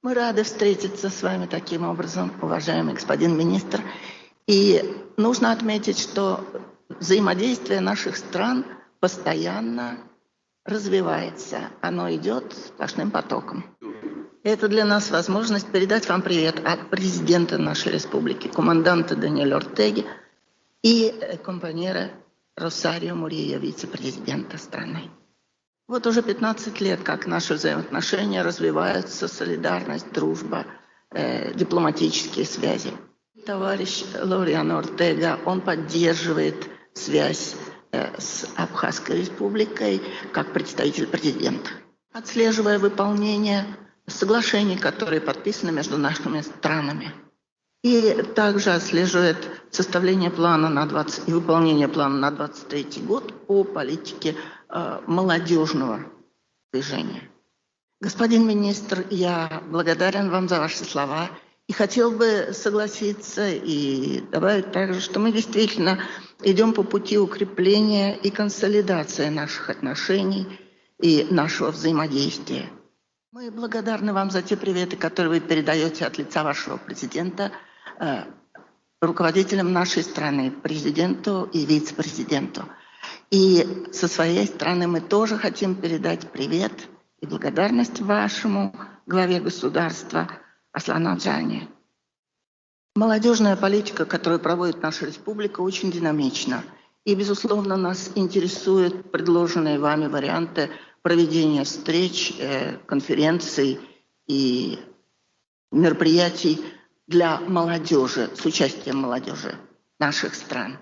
Мы рады встретиться с вами таким образом, уважаемый господин министр. И нужно отметить, что взаимодействие наших стран постоянно развивается. Оно идет сплошным потоком. Это для нас возможность передать вам привет от президента нашей республики, команданта Даниэля Ортеги и компаньера Росарио Мурильо, вице-президента страны. Вот уже 15 лет, как наши взаимоотношения развиваются, солидарность, дружба, дипломатические связи. Товарищ Лауриано Ортега, он поддерживает связь с Абхазской республикой как представитель президента, отслеживая выполнение соглашений, которые подписаны между нашими странами. И также отслеживает составление плана и выполнение плана на 2023 год по политике молодежного движения. Господин министр, я благодарен вам за ваши слова и хотел бы согласиться и добавить также, что мы действительно идем по пути укрепления и консолидации наших отношений и нашего взаимодействия. Мы благодарны вам за те приветы, которые вы передаете от лица вашего президента руководителям нашей страны, президенту и вице-президенту. И со своей стороны мы тоже хотим передать привет и благодарность вашему главе государства Аслану Аджане. Молодежная политика, которую проводит наша республика, очень динамична. И, безусловно, нас интересуют предложенные вами варианты проведения встреч, конференций и мероприятий для молодежи, с участием молодежи наших стран.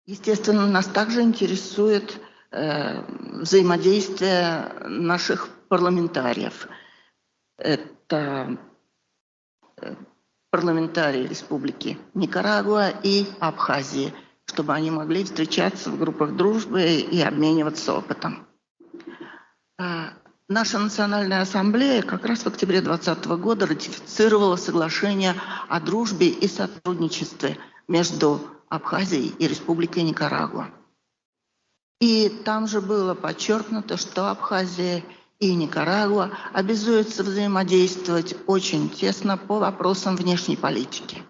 Естественно, нас также интересует взаимодействие наших парламентариев. Это парламентарии Республики Никарагуа и Абхазии, чтобы они могли встречаться в группах дружбы и обмениваться опытом. Наша Национальная ассамблея как раз в октябре 2020 года ратифицировала соглашение о дружбе и сотрудничестве между Абхазией и Республикой Никарагуа. И там же было подчеркнуто, что Абхазия и Никарагуа обязуются взаимодействовать очень тесно по вопросам внешней политики.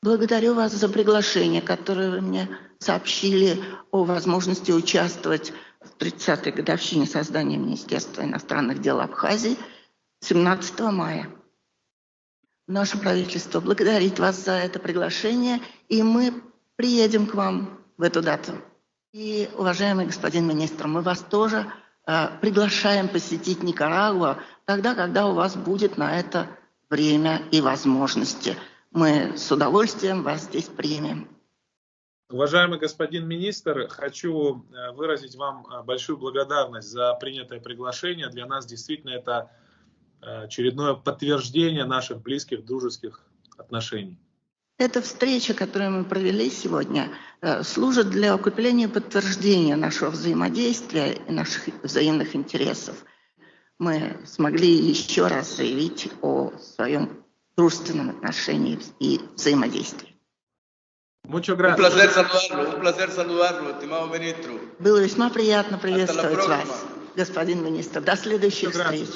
Благодарю вас за приглашение, которое вы мне сообщили о возможности участвовать в 30-й годовщине создания Министерства иностранных дел Абхазии 17 мая. Наше правительство благодарит вас за это приглашение, и мы приедем к вам в эту дату. И, уважаемый господин министр, мы вас тоже приглашаем посетить Никарагуа тогда, когда у вас будет на это время и возможности. Мы с удовольствием вас здесь примем. Уважаемый господин министр, хочу выразить вам большую благодарность за принятое приглашение. Для нас действительно это очередное подтверждение наших близких дружеских отношений. Эта встреча, которую мы провели сегодня, служит для укрепления и подтверждения нашего взаимодействия и наших взаимных интересов. Мы смогли еще раз заявить о своем дружественном отношении и взаимодействии. Muchas gracias. Un placer saludarlo, estimado ministro. Было весьма приятно приветствовать вас, господин министр. До следующих встреч.